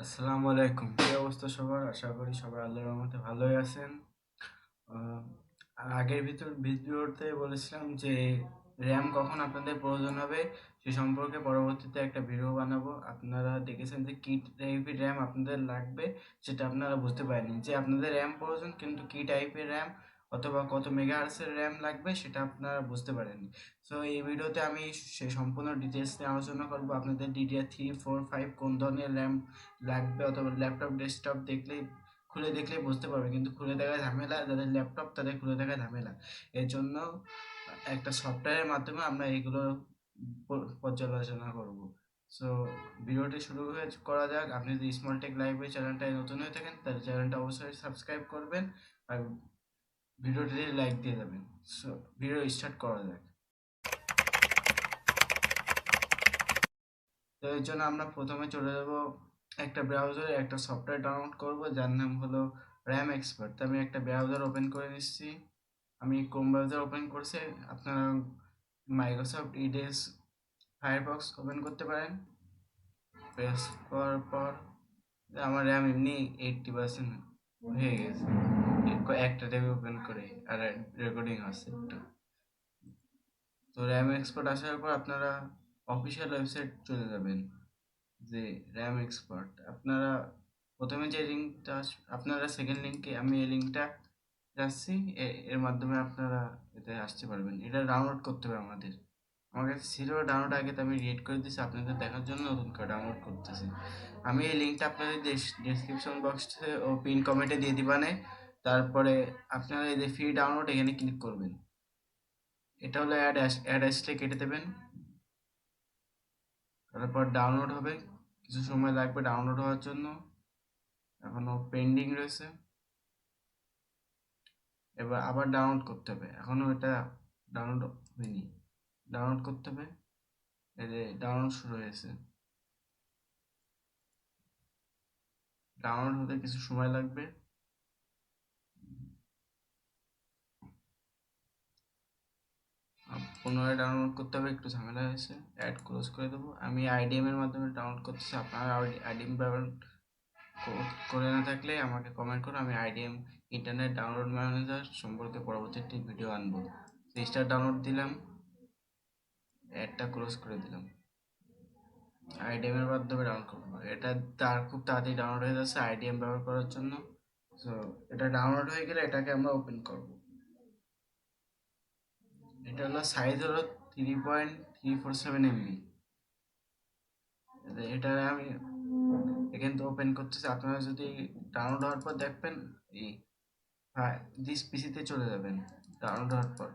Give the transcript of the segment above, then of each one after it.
আসসালামু আলাইকুম। কি অবস্থা সবার? আশা করি সবাই আল্লাহর রহমতে ভালোই আছেন। আহ, আগের ভিডিওতে বলেছিলাম যে র্যাম কখন আপনাদের প্রয়োজন হবে সে সম্পর্কে পরবর্তীতে একটা ভিডিও বানাবো। আপনারা দেখেছেন যে কি টাইপের র্যাম আপনাদের লাগবে সেটা আপনারা বুঝতে পারেননি, যে আপনাদের র্যাম প্রয়োজন কিন্তু কি টাইপের র্যাম অথবা কত মেগাহার্টজের র্যাম লাগবে সেটা আপনারা বুঝতে পারেননি। সো এই ভিডিওতে আমি সে সম্পূর্ণ ডিটেলস নিয়ে আলোচনা করবো। আপনাদের DDR3, 4, 5 কোন ধরনের র্যাম লাগবে, অথবা ল্যাপটপ ডেস্কটপ খুলে দেখলেই বুঝতে পারবে, কিন্তু খুলে দেখা ঝামেলা, যাদের ল্যাপটপ তাদের খুলে দেখা ঝামেলা। এর জন্য একটা সফটওয়্যারের মাধ্যমে আমরা এগুলো পর্যালোচনা করব। সো ভিডিওটি শুরু করা যাক। আপনি যদি স্মল টেক লাইব্রেরি চ্যানেলটায় নতুন হয়ে থাকেন তাহলে চ্যানেলটা অবশ্যই সাবস্ক্রাইব করবেন আর ভিডিওটি লাইক দিয়ে যাবেন। সো ভিডিও স্টার্ট করা যাক। তো এর জন্য আমরা প্রথমে চলে যাব একটা ব্রাউজারে, একটা সফটওয়্যার ডাউনলোড করব যার নাম হলো র্যাম এক্সপার্ট। তো আমি একটা ব্রাউজার ওপেন করে নিচ্ছি। আমি ক্রোম ব্রাউজার ওপেন করছি, আপনারা মাইক্রোসফট ইডেস ফায়ারফক্স ওপেন করতে পারেন। প্রেস করার পর আমার র্যাম এমনি 80% হয়ে গেছে, একটা ট্যাব ওপেন করে আর রেকর্ডিং হচ্ছে একটু। তো র্যাম এক্সপার্ট আসার পর আপনারা অফিসিয়াল ওয়েবসাইট চলে যাবেন, যে র্যাম এক্সপার্ট। আপনারা প্রথমে যে লিঙ্কটা, আপনারা সেকেন্ড লিঙ্কে, আমি এই লিঙ্কটা যাচ্ছি, এর মাধ্যমে আপনারা এতে আসতে পারবেন। এটা ডাউনলোড করতে হবে আমাদের। আমার কাছে ছিল ডাউনলোড আগে, তো আমি রিড করে দিচ্ছি আপনাদের দেখার জন্য, নতুন করে ডাউনলোড করতেছি। আমি এই লিঙ্কটা আপনাদের ডেসক্রিপশন বক্সে ও পিন কমেন্টে দিয়ে দিবানে। তারপরে আপনারা এই যে ফ্রি ডাউনলোড এখানে ক্লিক করবেন। এটা হলো অ্যাড আসলে কেটে দেবেন। তারপর ডাউনলোড হবে, কিছু সময় লাগবে ডাউনলোড হওয়ার জন্য, এখনো পেন্ডিং রয়েছে। এবার আবার ডাউনলোড করতে হবে, এখনো এটা ডাউনলোড হয়নি, ডাউনলোড করতে হবে। এই যে ডাউনলোড শুরু হয়েছে, ডাউনলোড হতে কিছু সময় লাগবে। পুনরায় ডাউনলোড করতে হবে, একটু ঝামেলা হয়েছে। অ্যাড ক্লোজ করে দেবো। আমি আইডিএম এর মাধ্যমে ডাউনলোড করতেছি, আপনারা আইডিএম ব্যবহার করে না থাকলে আমাকে কমেন্ট করুন, আমি আইডিএম ইন্টারনেট ডাউনলোড ম্যানেজার সম্পর্কে পরবর্তী একটি ভিডিও আনবো। স্টার ডাউনলোড দিলাম, অ্যাডটা ক্লোজ করে দিলাম। আইডিএম এর মাধ্যমে ডাউনলোড করবো, এটা খুব তাড়াতাড়ি ডাউনলোড হয়ে যাচ্ছে আইডিএম ব্যবহার করার জন্য। সো এটা ডাউনলোড হয়ে গেলে এটাকে আমরা ওপেন করব। এটা হলো সাইজ হলো 3.347 MB। এটা আমি এখান থেকে ওপেন করতেছি। আপনারা যদি ডাউনলোড হওয়ার পর দেখবেন এই দিস পিসিতে চলে যাবেন। ডাউনলোড হওয়ার পর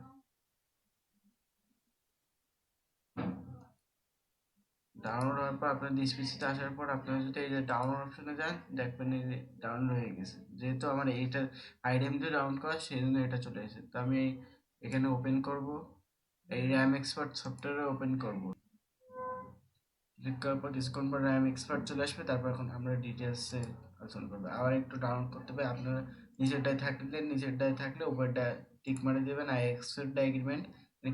আপনার দিস পিসিতে আসার পর আপনারা যদি এই যে ডাউনলোড অপশনে যান, দেখবেন এই যে ডাউনলোড হয়ে গেছে। যেহেতু আমার এইটা আইডিএম দিয়ে ডাউনলোড করা, সেই জন্য এটা চলে এসেছে। তো আমি এখানে ওপেন করব, এই র্যাম এক্সপার্ট সফটওয়্যারে ওপেন করব। ক্লিক করার পর ডিসকাউন্ট বা র্যাম এক্সপার্ট চলে আসবে। তারপর এখন আমরা ডিটেলসে আলোচনা করবো। আবার একটু ডাউনলোড করতে হবে। আপনারা নিচেরটায় থাকলে উপরটা টিক মারে দেবেন, I accept the agreement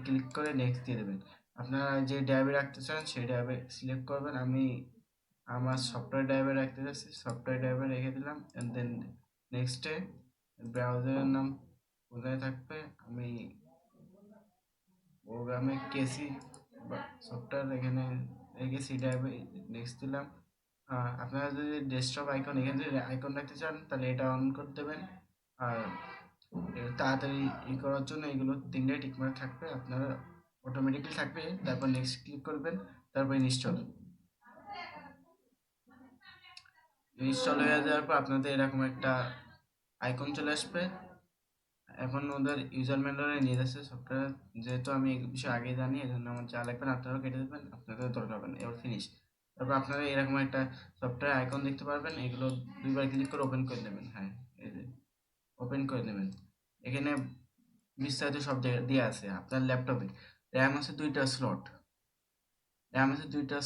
click করে নেক্সট দিয়ে দেবেন। আপনারা যে ড্রাইভে রাখতে চান সেই ড্রাইভে সিলেক্ট করবেন। আমি আমার সফটওয়্যার ড্রাইভে রাখতে চাচ্ছি, সফটওয়্যার ড্রাইভে রেখে দিলাম। অ্যান্ড দেন নেক্সটে ব্রাউজারের নাম কোথায় থাকবে, আমি প্রোগ্রামে কেসি সফটওয়্যার এখানে রেখে সি ড্রাইভে নেক্সট দিলাম। আপনারা যদি ডেস্কটপ আইকন এখানে যদি আইকন রাখতে চান তাহলে এটা অন করে দেবেন। আর তাড়াতাড়ি করার জন্য এগুলো তিনটে টিকমার্ক থাকবে, আপনারা অটোমেটিক্যালি থাকবে। তারপর নেক্সট ক্লিক করবেন, তারপর ইনস্টল হয়ে যাওয়ার পর আপনাদের এরকম একটা আইকন চলে আসবে। এখন ওদের ইউজার ম্যানুয়ালে নিয়ে যাচ্ছে সফটওয়্যার, যেহেতু আমি এই বিষয়ে আগে জানি এজন্য আমার যা লাগবে আপনারাও কেটে দেবেন, আপনাদের দরকার হবে না। এবার ফিনিশ। তারপর আপনারা এরকম একটা সফটওয়্যার আইকন দেখতে পারবেন, এগুলো দুইবার ক্লিক করে ওপেন করে দেবেন। হ্যাঁ, এই যে ওপেন করে দেবেন। এখানে বিস্তারিত সব দেওয়া আছে। আপনার ল্যাপটপে র্যাম আছে দুইটা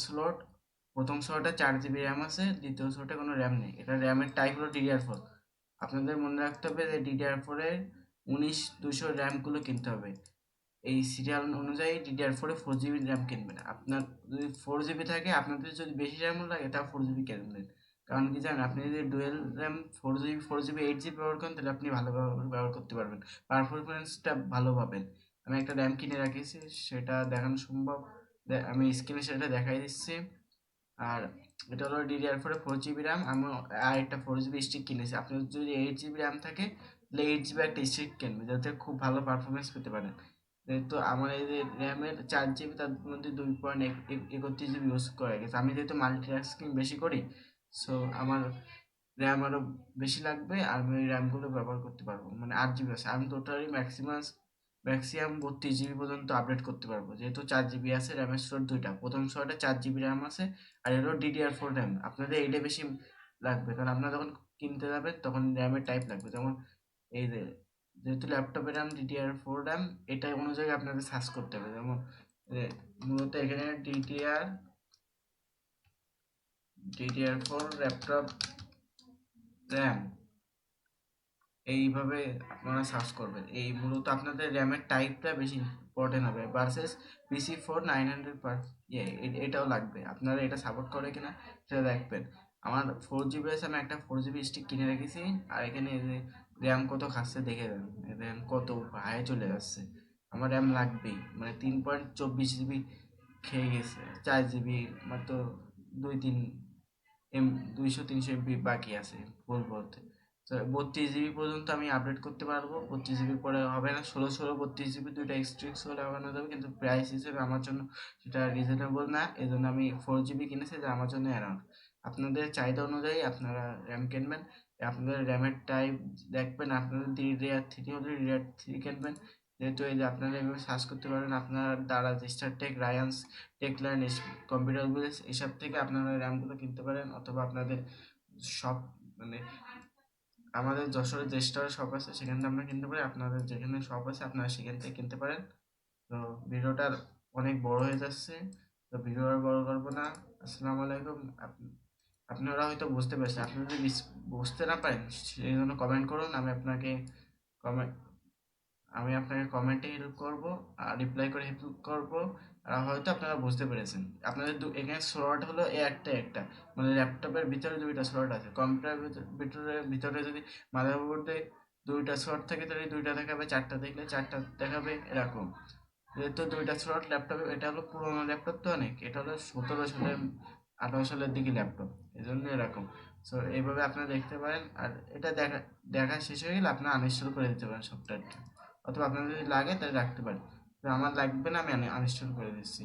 স্লট। প্রথম স্লটে 4 GB র্যাম আছে, দ্বিতীয় স্লটে কোনো র্যাম নেই। এটা র্যামের টাইপ হলো DDR4। আপনাদের মনে রাখতে হবে যে DDR4 এর 19 200 র্যামগুলো কিনতে হবে। এই সিরিয়াল অনুযায়ী DDR4 এ 4 GB র্যাম কিনবেন। আপনার যদি 4 GB থাকে, আপনাদের যদি বেশি র্যামও লাগে তাও 4 GB কিনবেন, কারণ কি জানেন, আপনি যদি dual RAM 4 GB 4 GB 8 GB ব্যবহার করেন তাহলে আপনি ভালোভাবে ব্যবহার করতে পারবেন, পারফরমেন্সটা ভালো পাবেন। আমি একটা র্যাম কিনে রাখিছি, সেটা দেখানো সম্ভব, আমি স্ক্রিনে সেটা দেখাই দিচ্ছি। আর এটা হলো DDR4 4 GB র্যাম। আমি আর একটা 4 GB স্টিক কিনেছি। আপনার যদি 8 GB র্যাম থাকে তাহলে 8 GB একটা স্টিক কিনবেন, যাতে খুব ভালো পারফরমেন্স পেতে পারেন। যেহেতু আমার এই যে র্যামের 4 GB, তার মধ্যে 2.31 GB ইউজ করা গেছে। আমি যেহেতু মাল্টিটাস্কিং বেশি করি, সো আমার র্যাম আরও বেশি লাগবে, আর আমি ওই র্যামগুলো ব্যবহার করতে পারবো। মানে 8 GB আছে, আমি টোটালি ম্যাক্সিমাম 32 GB পর্যন্ত আপডেট করতে পারবো, যেহেতু 4 GB আছে। র্যামের স্লট দুইটা, প্রথম স্লটে 4 GB র্যাম আছে, আর এরও DDR4 র্যাম। আপনাদের এইটা বেশি লাগবে, কারণ আপনারা যখন কিনতে যাবেন তখন র্যামের টাইপ লাগবে। যেমন এই যে, যেহেতু ল্যাপটপের র্যাম DDR4 র্যাম, এটা অনুযায়ী আপনাদের সার্চ করতে হবে। যেমন মূলত এখানে DDR4 ল্যাপটপ র্যাম, এইভাবে আপনারা সার্চ করবেন। এই মূলত আপনাদের র্যামের টাইপটা বেশি ইম্পর্টেন্ট হবে ভার্সেস PC4 900 পার, এটাও লাগবে। আপনারা এটা সাপোর্ট করে কিনা সেটা দেখবেন। আমার 4 GB আছে, আমি একটা 4 GB স্টিক কিনে রেখেছি। আর এখানে এই যে র্যাম কত খাচ্ছে দেখে দেন, র্যাম কত হাই চলে যাচ্ছে। আমার র্যাম লাগবেই, মানে 3.24 GB খেয়ে গেছে। 4 GB মাত্র 200-300 MB বাকি আছে ফুল বলতে। তো 32 GB পর্যন্ত আমি আপডেট করতে পারবো। 32 GB পরে হবে না, 16 32 GB দুইটা এক্সট্রিক্স হলে বানানো যাবে, কিন্তু প্রাইস হিসেবে আমার জন্য সেটা রিজনেবল না। এই জন্য আমি 4 GB কিনেছি, যে আমার জন্য অ্যারাউন্ড। আপনাদের চাহিদা অনুযায়ী আপনারা র্যাম কিনবেন। আপনাদের র্যামের টাইপ দেখবেন। আপনাদের DDR3 হলে DDR3 কিনবেন। যেহেতু এই যে আপনারা এভাবে সার্চ করতে পারেন, আপনার দ্বারা স্টারটেক, রায়ান্স, টেকলাইন, কম্পিউটার ভিলেজ এসব থেকে আপনারা র্যামগুলো কিনতে পারেন। অথবা আপনাদের শপ, মানে আমাদের যশোরে যে স্টার শপ আছে সেখান থেকে আমরা কিনতে পারি। আপনাদের যেখানে শপ আছে আপনারা সেখান থেকে কিনতে পারেন। তো ভিডিওটা অনেক বড় হয়ে যাচ্ছে, তো ভিডিও আর বড় করবো না। আসসালামু আলাইকুম। আপনারা হয়তো বুঝতে পারছেন। আপনি যদি বুঝতে না পারেন সেই জন্য কমেন্ট করুন, কমেন্ট আমি আপনাকে কমেন্টে হেল্প করব, আর রিপ্লাই করে হেল্প করব। আর হয়তো আপনারা বুঝতে পেরেছেন। আপনাদের এখানে স্লট হলো একটা, মানে ল্যাপটপের ভিতরে দুইটা স্লট আছে। কম্পিউটার ভিতরে যদি মাদারবোর্ডে দুইটা স্লট থাকে তাহলে দুইটা দেখাবে, চারটা দেখলে চারটা দেখাবে, এরকম। যেহেতু দুইটা স্লট ল্যাপটপে, এটা হলো পুরোনো ল্যাপটপ, তো অনেক, এটা হলো 17 সালের 18 সালের দিকে ল্যাপটপ, এই জন্য এরকম। সো এইভাবে আপনারা দেখতে পারেন। আর এটা দেখা শেষ হয়ে গেলে আপনারা আনইনস্টল করে দিতে পারেন সফটওয়্যারটা, অথবা আপনার যদি লাগে তাহলে রাখতে পারেন। তো আমার লাগবে না, আমি আনইনস্টল করে দিচ্ছি।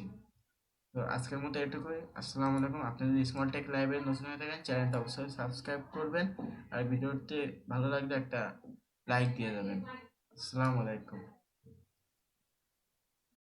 তো আজকের মতো এটুকুই। আসসালামু আলাইকুম। আপনি যদি স্মল টেক লাইভে নতুন হয়ে থাকেন, চ্যানেলটা অবশ্যই সাবস্ক্রাইব করবেন, আর ভিডিওতে ভালো লাগলে একটা লাইক দিয়ে যাবেন। আসসালামু আলাইকুম।